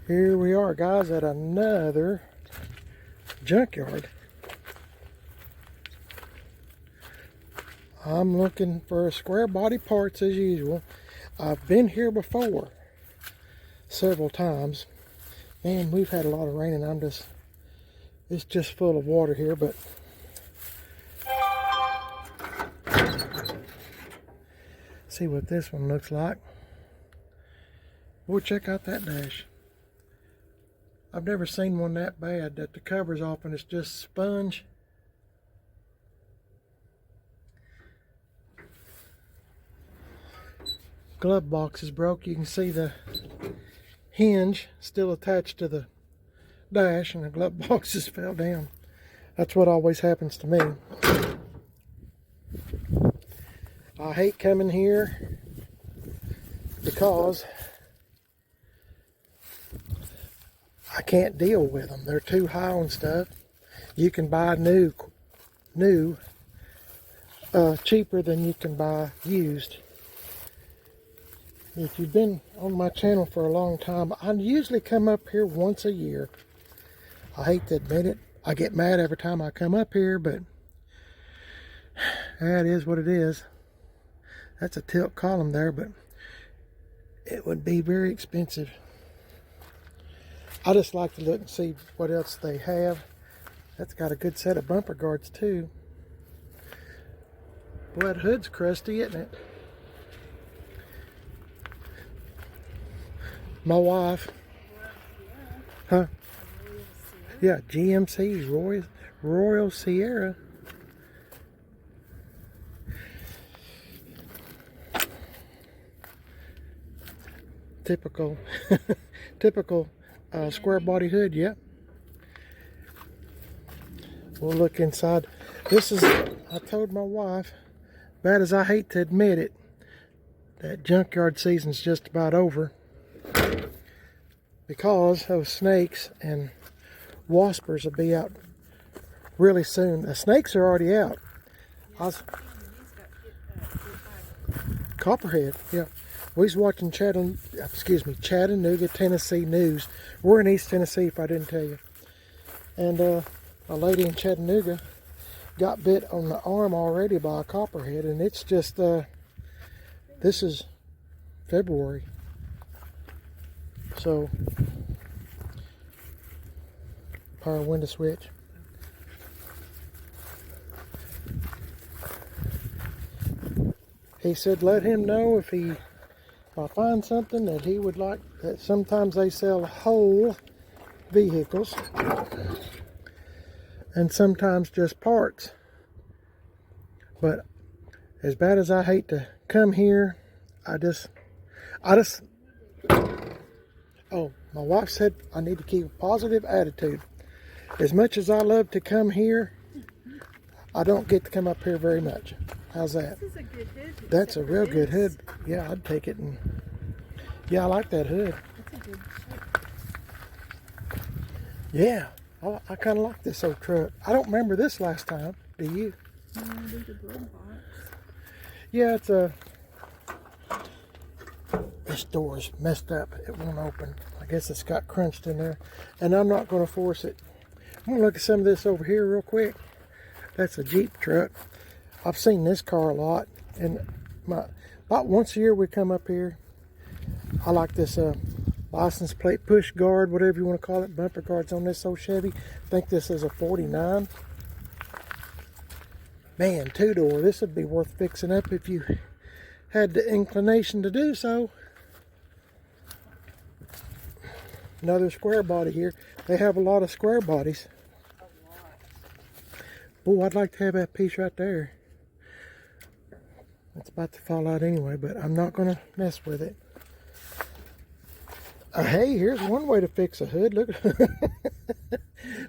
Here we are, guys, at another junkyard. I'm looking for square body parts as usual. I've been here before several times. Man, we've had a lot of rain and it's just full of water here, but see what this one looks like. We'll check out that dash. I've never seen one that bad, that the cover's off and it's just sponge. Glove box is broke. You can see the hinge still attached to the dash and the glove box just fell down. That's what always happens to me. I hate coming here because I can't deal with them. They're too high on stuff. You can buy new cheaper than you can buy used. If you've been on my channel for a long time, I usually come up here once a year. I hate to admit it. I get mad every time I come up here, but that is what it is. That's a tilt column there, but it would be very expensive. I just like to look and see what else they have. That's got a good set of bumper guards too. Boy, that hood's crusty, isn't it? My wife. Huh? Yeah, GMC, Royal Sierra. Typical, typical square body hood, yeah. We'll look inside. This is, I told my wife, bad as I hate to admit it, that junkyard season's just about over because of snakes, and waspers will be out really soon. The snakes are already out. Copperhead, yeah. We was watching Chattanooga, Tennessee news. We're in East Tennessee, if I didn't tell you. And a lady in Chattanooga got bit on the arm already by a copperhead, and it's just, this is February. So, power window switch. He said let him know if I find something that he would like, that sometimes they sell whole vehicles and sometimes just parts. But as bad as I hate to come here, oh, my wife said I need to keep a positive attitude. As much as I love to come here, I don't get to come up here very much. How's that? This is a good hood. That's a real good hood. Yeah, I'd take it. And yeah, I like that hood. That's a good shape. Yeah, I kind of like this old truck. I don't remember this last time. Do you? No, there's a glove box. Yeah, this door's messed up. It won't open. I guess it's got crunched in there. And I'm not going to force it. I'm going to look at some of this over here real quick. That's a Jeep truck. I've seen this car a lot. And about once a year we come up here. I like this license plate push guard, whatever you want to call it. Bumper guards on this old Chevy. I think this is a 49. Man, two-door. This would be worth fixing up if you had the inclination to do so. Another square body here. They have a lot of square bodies. Oh, I'd like to have that piece right there. It's about to fall out anyway, but I'm not going to mess with it. Hey, here's one way to fix a hood. Look,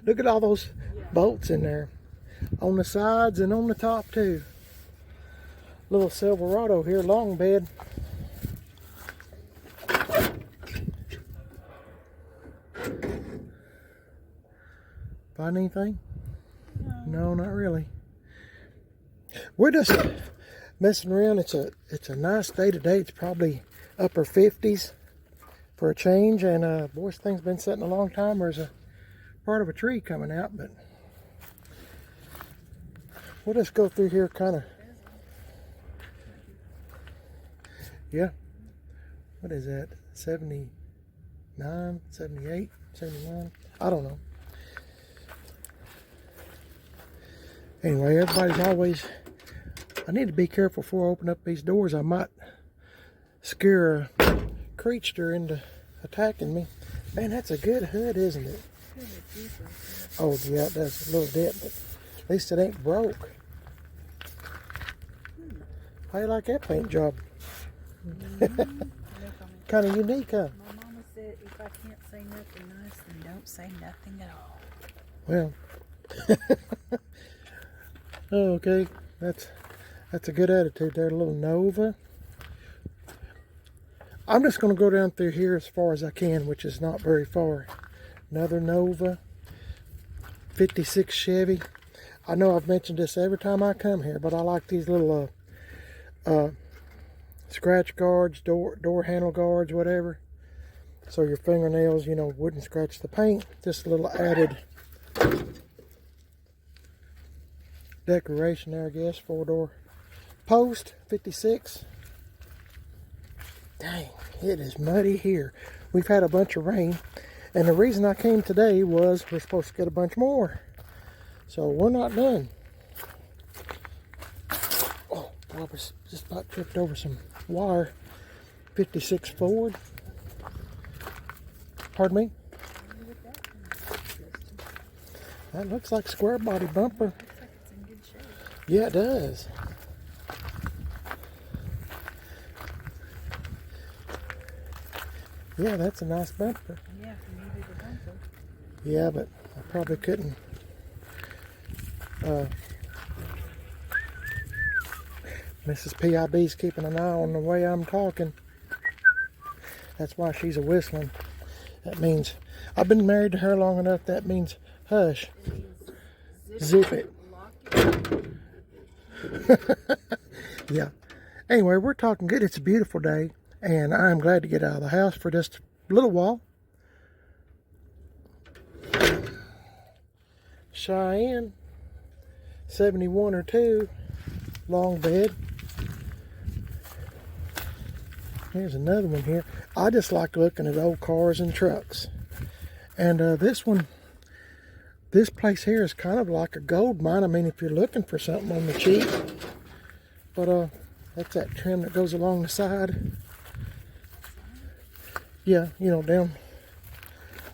look at all those bolts in there. On the sides and on the top too. Little Silverado here, long bed. Find anything? No, not really. We're just, messing around. It's a nice day today. It's probably upper 50s for a change, and boy, this thing's been sitting a long time. There's a part of a tree coming out, but we'll just go through here kind of. Yeah. What is that? 79, 78, 79? I don't know. Anyway, everybody's always... I need to be careful before I open up these doors. I might scare a creature into attacking me. Man, that's a good hood, isn't it? Oh, yeah, it does a little dip, but at least it ain't broke. How you like that paint job? Kind of unique, huh? My mama said if I can't say nothing nice, then don't say nothing at all. Well, oh, okay, that's a good attitude there, a little Nova. I'm just going to go down through here as far as I can, which is not very far. Another Nova, 56 Chevy. I know I've mentioned this every time I come here, but I like these little scratch guards, door handle guards, whatever. So your fingernails, you know, wouldn't scratch the paint. Just a little added decoration there, I guess. 4-door post, 56. Dang, it is muddy here. We've had a bunch of rain, and the reason I came today was we're supposed to get a bunch more. So we're not done. Oh, I was just about tripped over some wire. 56 Ford. Pardon me? That looks like square body bumper. Looks like it's in good shape. Yeah, it does. Yeah, that's a nice bumper. Yeah, if you needed a bumper. Yeah, but I probably couldn't. Mrs. PIB's keeping an eye on the way I'm talking. That's why she's a whistling. That means I've been married to her long enough. That means hush. Zip it. Yeah. Anyway, we're talking good. It's a beautiful day, and I'm glad to get out of the house for just a little while. Cheyenne, 71 or 2, long bed. Here's another one here. I just like looking at old cars and trucks. And this one, this place here is kind of like a gold mine. I mean, if you're looking for something on the cheap. But that's that trim that goes along the side. Yeah, you know, down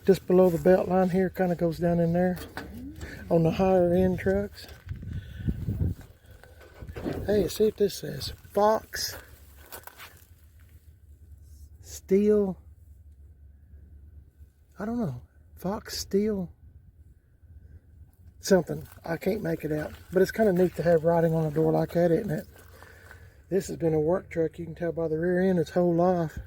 just below the belt line here, kind of goes down in there on the higher end trucks. Hey, see if this says Fox Steel. I don't know. Fox Steel something. I can't make it out. But it's kind of neat to have writing on a door like that, isn't it? This has been a work truck. You can tell by the rear end its whole life.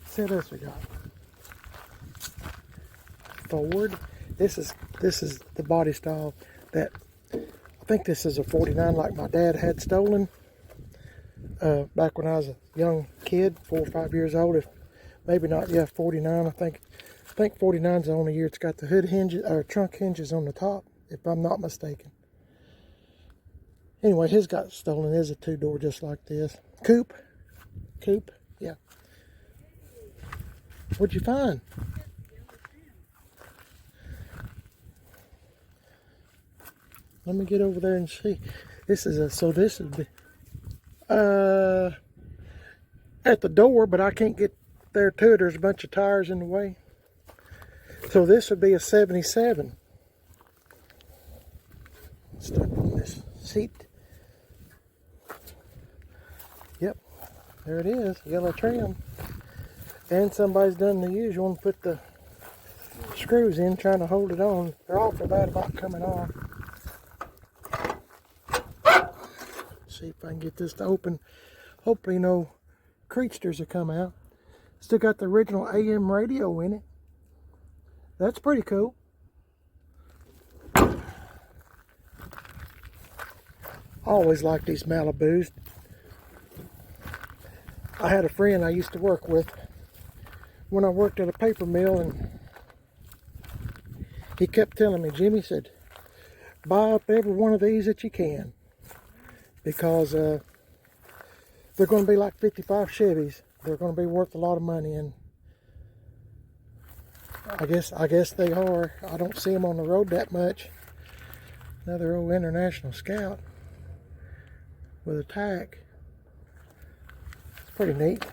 See what else we got. Ford. This is the body style that I think this is a 49 like my dad had stolen back when I was a young kid, 4 or 5 years old. If maybe not, yeah, 49. I think 49 is the only year it's got the hood hinges or trunk hinges on the top, if I'm not mistaken. Anyway, his got stolen. Is a 2-door just like this. Coupe, yeah. What'd you find? Let me get over there and see. This is this would be at the door, but I can't get there to it. There's a bunch of tires in the way. So this would be a 77. Stuck on this seat. Yep, there it is, yellow trim. And somebody's done the usual and put the screws in, trying to hold it on. They're awful bad about coming off. See if I can get this to open. Hopefully no Creatsters have come out. Still got the original AM radio in it. That's pretty cool. I always like these Malibus. I had a friend I used to work with when I worked at a paper mill, and he kept telling me, Jimmy said, buy up every one of these that you can, because they're going to be like 55 Chevys. They're going to be worth a lot of money, and I guess they are. I don't see them on the road that much. Another old International Scout with a tack. It's pretty neat.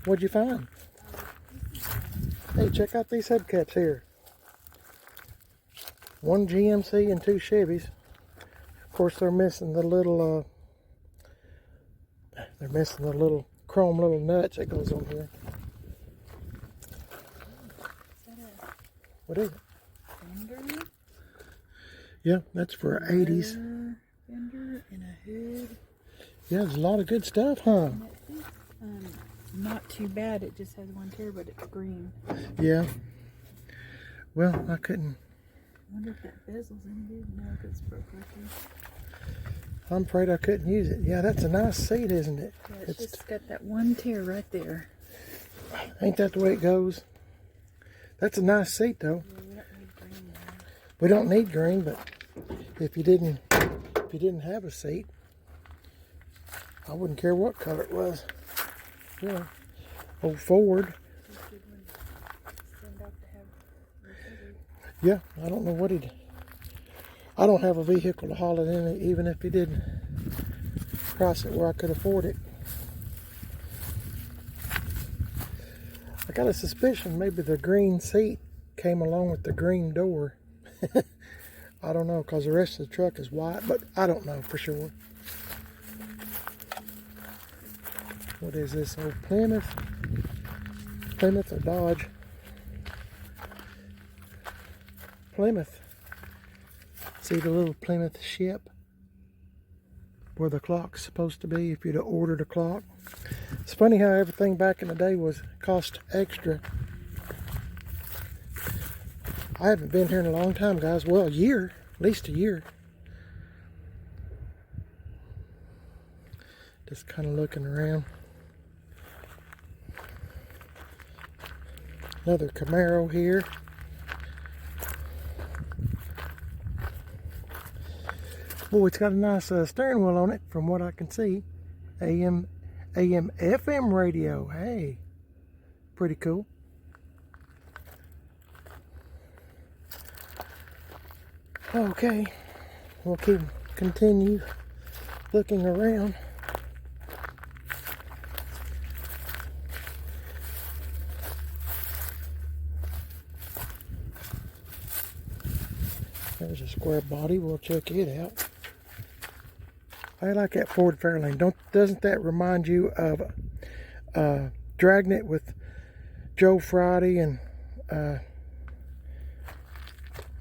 What'd you find? Hey, check out these hubcaps here. One GMC and two Chevys. Of course, they're missing the little chrome little nuts that goes on here. What is it? Fender? Yeah, that's for an 80s. Fender and a hood. Yeah, there's a lot of good stuff, huh? Not too bad. It just has one tear, but it's green. Yeah. Well, I couldn't. I wonder if that bezel's any good. No, it's broke right there. I'm afraid I couldn't use it. Yeah, that's a nice seat, isn't it? Yeah, it's just got that one tear right there. Ain't that the way it goes? That's a nice seat, though. Yeah, we don't need green now. We don't need green, but if you didn't have a seat, I wouldn't care what color it was. Yeah. Old Ford. Yeah, I don't know what he'd. I don't have a vehicle to haul it in, even if he did price it where I could afford it. I got a suspicion maybe the green seat came along with the green door. I don't know, because the rest of the truck is white, but I don't know for sure. What is this, old Plymouth? Plymouth or Dodge? Plymouth. See the little Plymouth ship where the clock's supposed to be if you'd have ordered a clock. It's funny how everything back in the day cost extra. I haven't been here in a long time, guys. Well, a year, at least a year. Just kind of looking around. Another Camaro here. Boy, it's got a nice steering wheel on it, from what I can see. AM, FM radio. Hey, pretty cool. Okay, we'll continue looking around. There's a square body. We'll check it out. I like that Ford Fairlane. Doesn't that remind you of Dragnet with Joe Friday and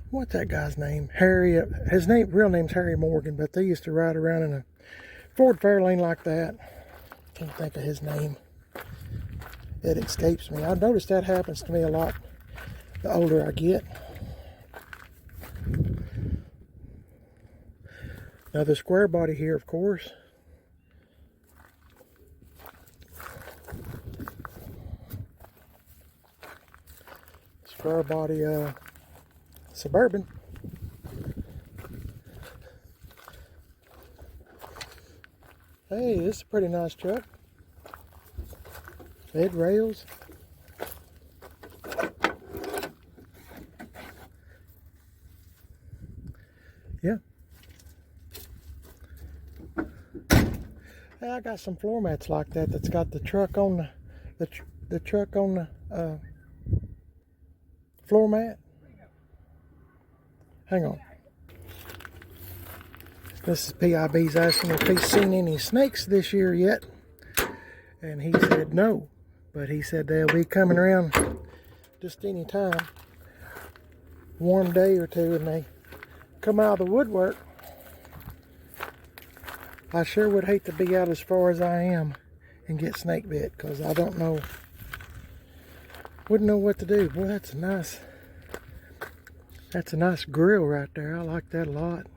what's that guy's name? Harry. His real name's Harry Morgan, but they used to ride around in a Ford Fairlane like that. Can't think of his name. It escapes me. I noticed that happens to me a lot the older I get. Another square body here, of course. Square body Suburban. Hey, this is a pretty nice truck. Bed rails. Yeah. Hey, I got some floor mats like that. That's got the truck on the truck on the floor mat. Hang on. This is PIB's asking if he's seen any snakes this year yet, and he said no, but he said they'll be coming around just any time. Warm day or two, and they come out of the woodwork. I sure would hate to be out as far as I am and get snake bit, because I don't know, wouldn't know what to do. Boy, that's a nice grill right there. I like that a lot.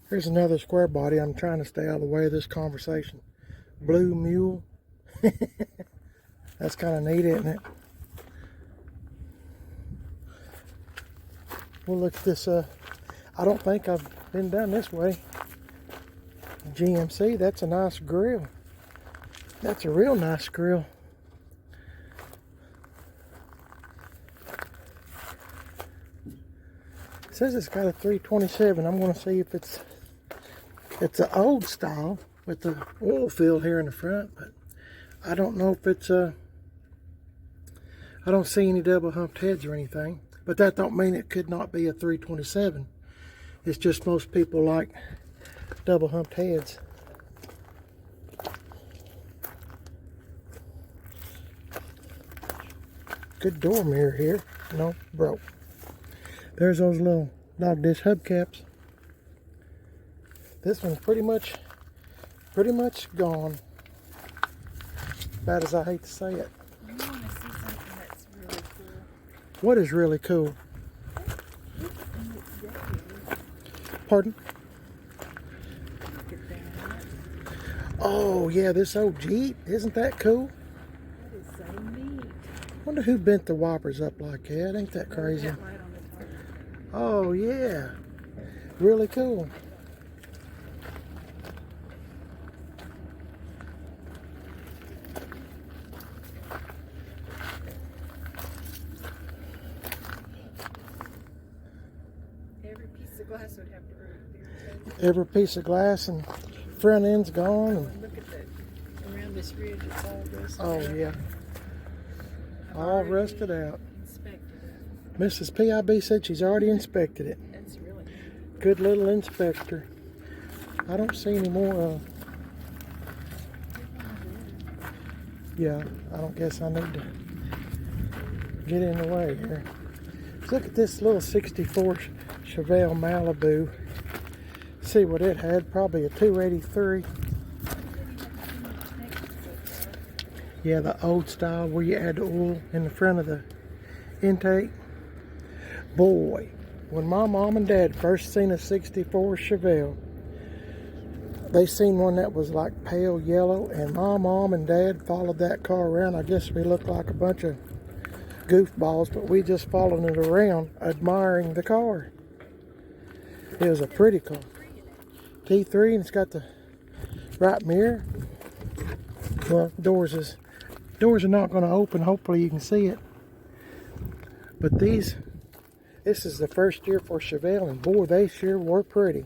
Here's another square body. I'm trying to stay out of the way of this conversation. Blue Mule. That's kind of neat, isn't it? We'll look at this. I don't think I've been down this way. GMC, that's a nice grill. That's a real nice grill. It says it's got a 327. I'm going to see if it's an old style with the oil fill here in the front, but I don't know if it's I don't see any double humped heads or anything, but that don't mean it could not be a 327. It's just most people like double humped heads. Good door mirror here. No, broke. There's those little dog dish hubcaps. This one's pretty much gone. Bad as I hate to say it. You want to see something that's really cool? What is really cool? Pardon? Look at that. Oh yeah, this old Jeep. Isn't that cool? That is so neat. Wonder who bent the wipers up like that. Ain't that crazy? That light on the top. Oh yeah. Really cool. Every piece of glass would have to be replaced. Every piece of glass and front end's gone. And look at that. Around this ridge, it's all rusted Oh out. yeah. I've All already rusted out. Inspected it. Mrs. PIB said she's already inspected it. That's really neat. Good little inspector. I don't see any more. Yeah, I don't guess I need to get in the way here. Look at this little 64 Chevelle Malibu. See what it had. Probably a 283. Yeah, the old style where you add the oil in the front of the intake. Boy, when my mom and dad first seen a 64 Chevelle, they seen one that was like pale yellow, and my mom and dad followed that car around. I guess we looked like a bunch of goofballs, but we just followed it around admiring the car. It was a pretty car. T3, and it's got the right mirror. Well, doors are not going to open. Hopefully you can see it. But this is the first year for Chevelle, and boy, they sure were pretty.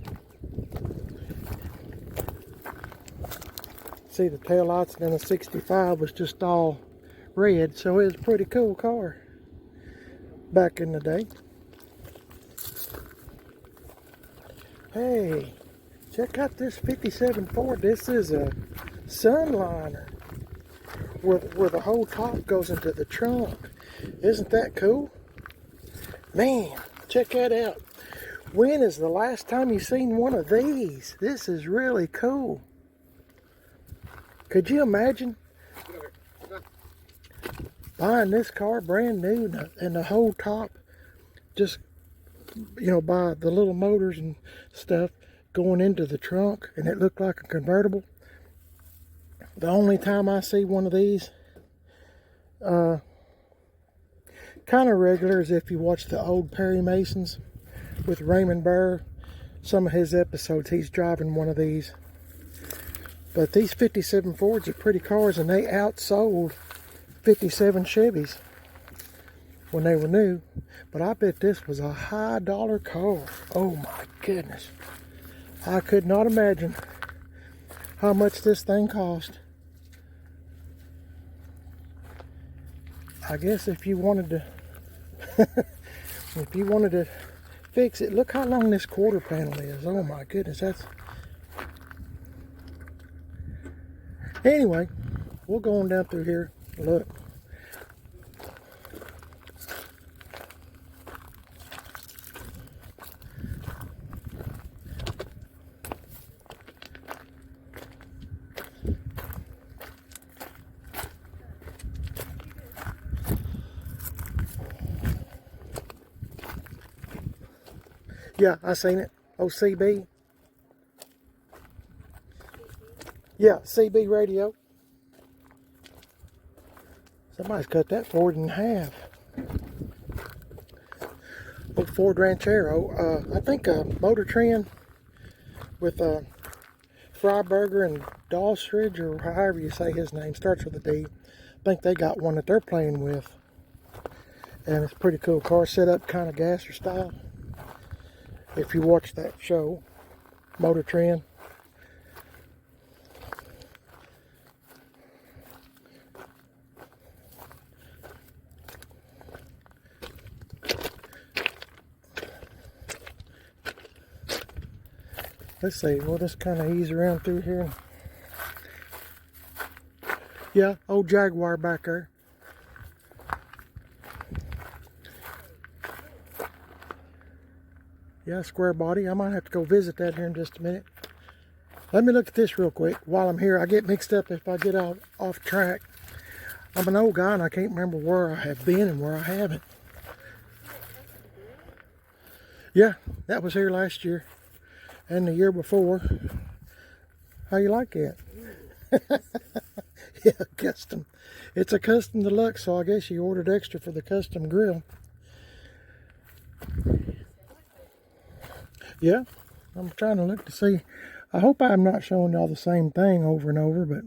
See, the taillights in the 65 was just all red, so it was a pretty cool car back in the day. Hey, check out this 57 Ford. This is a Sunliner where the whole top goes into the trunk. Isn't that cool? Man, check that out. When is the last time you seen one of these? This is really cool. Could you imagine buying this car brand new and the whole top just, you know, by the little motors and stuff going into the trunk, and it looked like a convertible? The only time I see one of these kind of regular is if you watch the old Perry Masons with Raymond Burr. Some of his episodes, he's driving one of these. But these 57 Fords are pretty cars, and they outsold 57 Chevys when they were new. But I bet this was a high dollar car. Oh my goodness. I could not imagine how much this thing cost. I guess if you wanted to fix it, look how long this quarter panel is. Oh my goodness, anyway, we'll go on down through here. Look. Yeah, I seen it. OCB. Yeah, CB radio. Somebody's cut that Ford in half. Old Ford Ranchero. I think Motor Trend with Freiberger and Dawsridge, or however you say his name, starts with a D. I think they got one that they're playing with. And it's a pretty cool car, set up kind of gasser style. If you watch that show, Motor Trend. Let's see, we'll just kind of ease around through here. Yeah, old Jaguar back there. Yeah, square body. I might have to go visit that here in just a minute. Let me look at this real quick while I'm here. I get mixed up if I get off track. I'm an old guy and I can't remember where I have been and where I haven't. Yeah, that was here last year and the year before. How you like that? Yeah, custom. It's a custom deluxe, so I guess you ordered extra for the custom grill. Yeah, I'm trying to look to see. I hope I'm not showing y'all the same thing over and over, but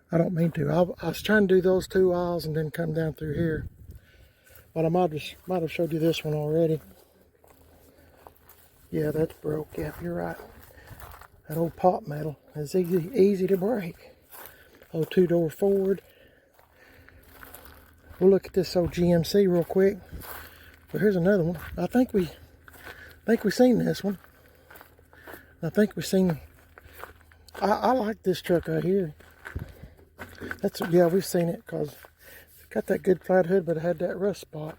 I don't mean to. I was trying to do those two aisles and then come down through here. But I might have showed you this one already. Yeah, that's broke. Yeah, you're right. That old pot metal is easy to break. Old two-door Ford. We'll look at this old GMC real quick. But here's another one. I think we seen this one. I think we seen. I like this truck right here. Yeah, we've seen it because it's got that good flat hood, but it had that rust spot.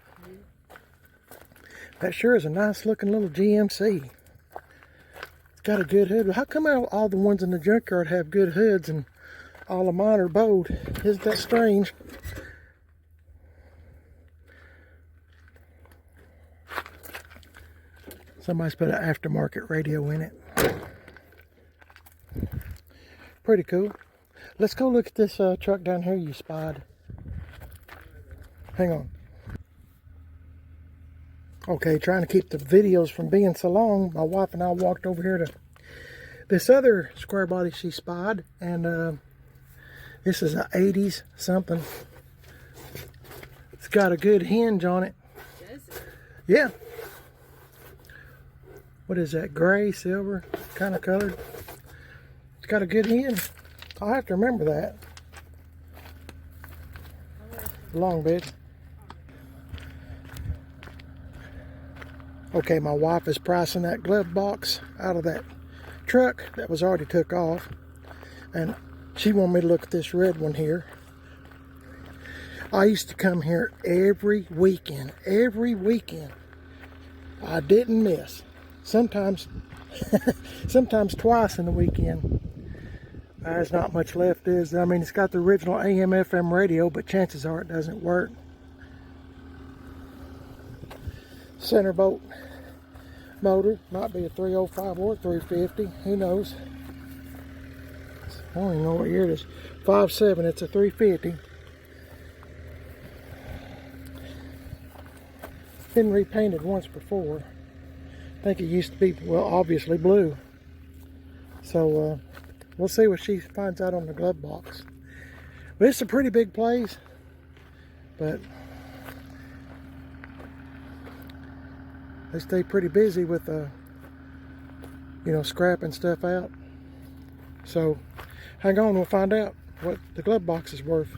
That sure is a nice looking little GMC. It's got a good hood. How come all the ones in the junkyard have good hoods and all of mine are bowed? Isn't that strange? Somebody's put an aftermarket radio in it. Pretty cool. Let's go look at this truck down here you spied. Hang on. Okay, trying to keep the videos from being so long, my wife and I walked over here to this other square body she spied, and this is an 80s something. It's got a good hinge on it. Does it? Yeah. What is that, gray, silver kind of colored? It's got a good hinge. I'll have to remember that. Long bit. Okay, my wife is pricing that glove box out of that truck that was already took off. And she wanted me to look at this red one here. I used to come here every weekend. Every weekend. I didn't miss. Sometimes twice in the weekend. There's not much left, is there? I mean, it's got the original AM FM radio, but chances are it doesn't work. Center bolt motor, might be a 305 or 350, who knows. I don't even know what year it is. 5.7, it's a 350. Been repainted once before. I think it used to be, well, obviously blue. So we'll see what she finds out on the glove box. But it's a pretty big place, but they stay pretty busy with scrapping stuff out. So hang on, we'll find out what the glove box is worth.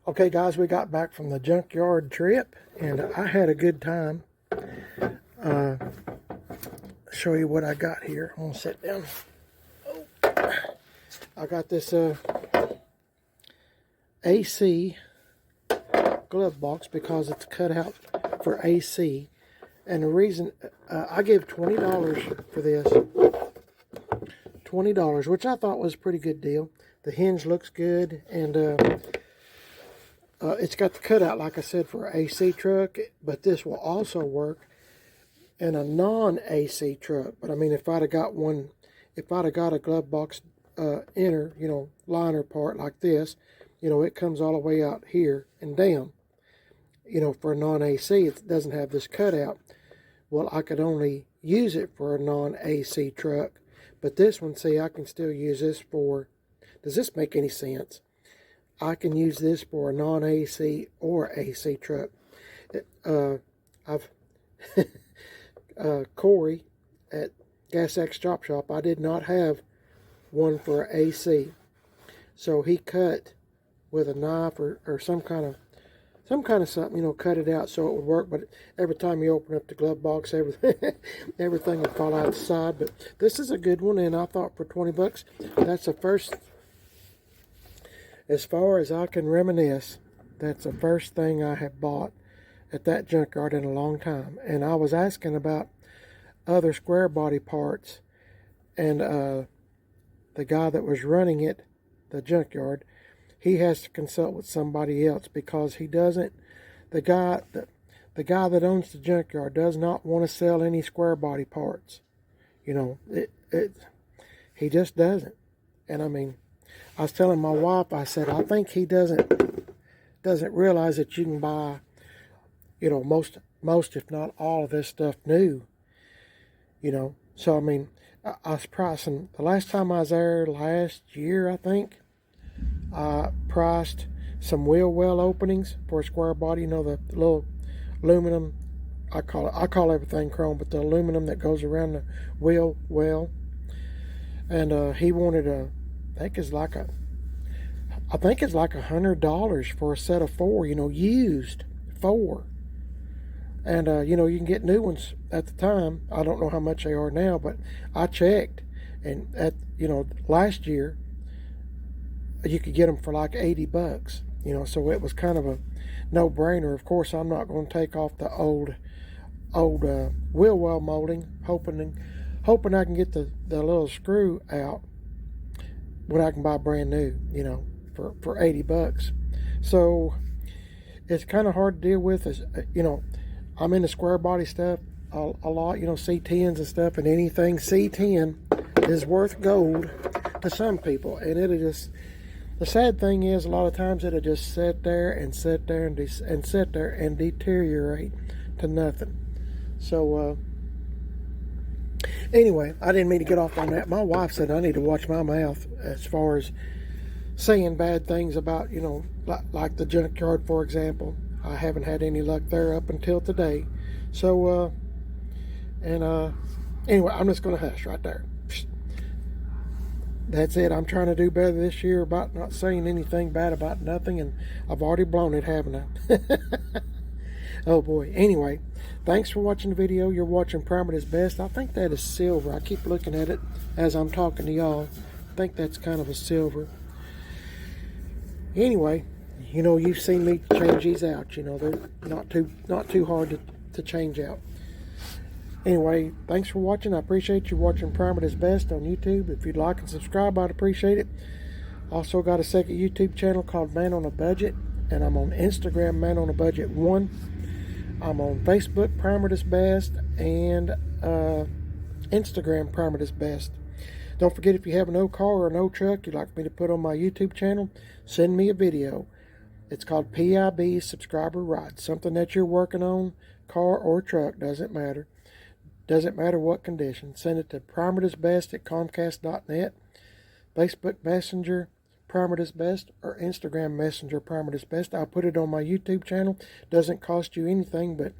Okay guys, we got back from the junkyard trip and I had a good time. Show you what I got here. I'm gonna sit down. Oh. I got this AC glove box because it's cut out for AC. And the reason I gave $20 for this, $20, which I thought was a pretty good deal. The hinge looks good, and it's got the cutout, like I said, for an AC truck, but this will also work in a non-AC truck. But I mean, if I'd have got a glove box inner, liner part like this, it comes all the way out here and down. For a non-AC, it doesn't have this cutout. Well, I could only use it for a non-AC truck. But this one, see, I can still use this for... Does this make any sense? I can use this for a non-AC or AC truck. Corey at Gas X Chop Shop, I did not have one for AC. So he cut with a knife or some kind of something, cut it out so it would work. But every time you open up the glove box, everything would fall out the side. But this is a good one, and I thought for $20, that's the first, as far as I can reminisce, that's the first thing I have bought at that junkyard in a long time. And I was asking about other square body parts, and the guy that was running it, the junkyard, he has to consult with somebody else because he doesn't, the guy that owns the junkyard does not want to sell any square body parts. He just doesn't. And I mean, I was telling my wife, I said, I think he doesn't realize that you can buy, most if not all of this stuff new. So I mean, I was pricing, the last time I was there last year, I think, I priced some wheel well openings for a square body, the little aluminum, I call everything chrome, but the aluminum that goes around the wheel well. And he wanted I think it's like $100 for a set of 4, used 4. And you can get new ones at the time. I don't know how much they are now, but I checked, and at last year you could get them for like $80. So it was kind of a no-brainer. Of course, I'm not going to take off the old wheel well molding, hoping I can get the little screw out when I can buy brand new, for $80. So it's kind of hard to deal with. I'm into square body stuff a lot, C10's and stuff, and anything C10 is worth gold to some people. And the sad thing is, a lot of times it'll just sit there and deteriorate to nothing. So anyway, I didn't mean to get off on that. My wife said I need to watch my mouth as far as saying bad things about, like the junkyard, for example. I haven't had any luck there up until today. So, anyway, I'm just going to hush right there. That's it. I'm trying to do better this year about not saying anything bad about nothing, and I've already blown it, haven't I? Oh boy. Anyway, thanks for watching the video. You're watching Primer at Its Best. I think that is silver. I keep looking at it as I'm talking to y'all. I think that's kind of a silver. Anyway, you've seen me change these out. They're not too hard to change out. Anyway, thanks for watching. I appreciate you watching Primer at Its Best on YouTube. If you'd like and subscribe, I'd appreciate it. Also got a second YouTube channel called Man on a Budget, and I'm on Instagram, Man on a Budget 1. I'm on Facebook, Primer at Its Best, and Instagram, Primer at Its Best. Don't forget, if you have an old car or an old truck you'd like me to put on my YouTube channel, send me a video. It's called PIB Subscriber Rights. Something that you're working on, car or truck, doesn't matter. Doesn't matter what condition. Send it to primeatisbest@comcast.net, Facebook Messenger, Primer at Its Best, or Instagram Messenger, Primer at Its Best. I'll put it on my YouTube channel. Doesn't cost you anything but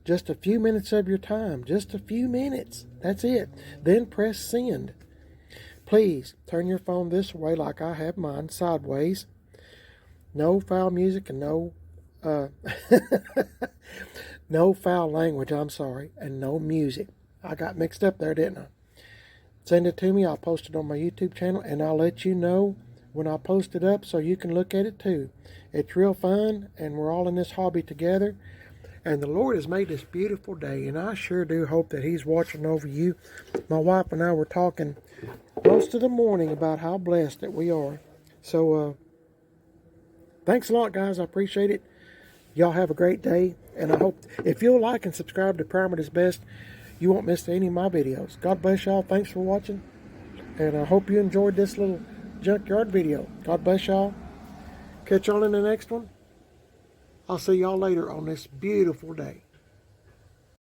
just a few minutes of your time. Just a few minutes. That's it. Then press send. Please turn your phone this way like I have mine, sideways. No foul music and no no foul language, I'm sorry, and no music. I got mixed up there, didn't I? send it to me. I'll post it on my YouTube channel, and I'll let you know when I post it up so you can look at it too. It's real fun, and we're all in this hobby together. And the Lord has made this beautiful day, and I sure do hope that He's watching over you. My wife and I were talking most of the morning about how blessed that we are. So, thanks a lot, guys. I appreciate it. Y'all have a great day, and I hope if you'll like and subscribe to Primer is Best, you won't miss any of my videos. God bless y'all. Thanks for watching, and I hope you enjoyed this little junkyard video. God bless y'all. Catch y'all in the next one. I'll see y'all later on this beautiful day.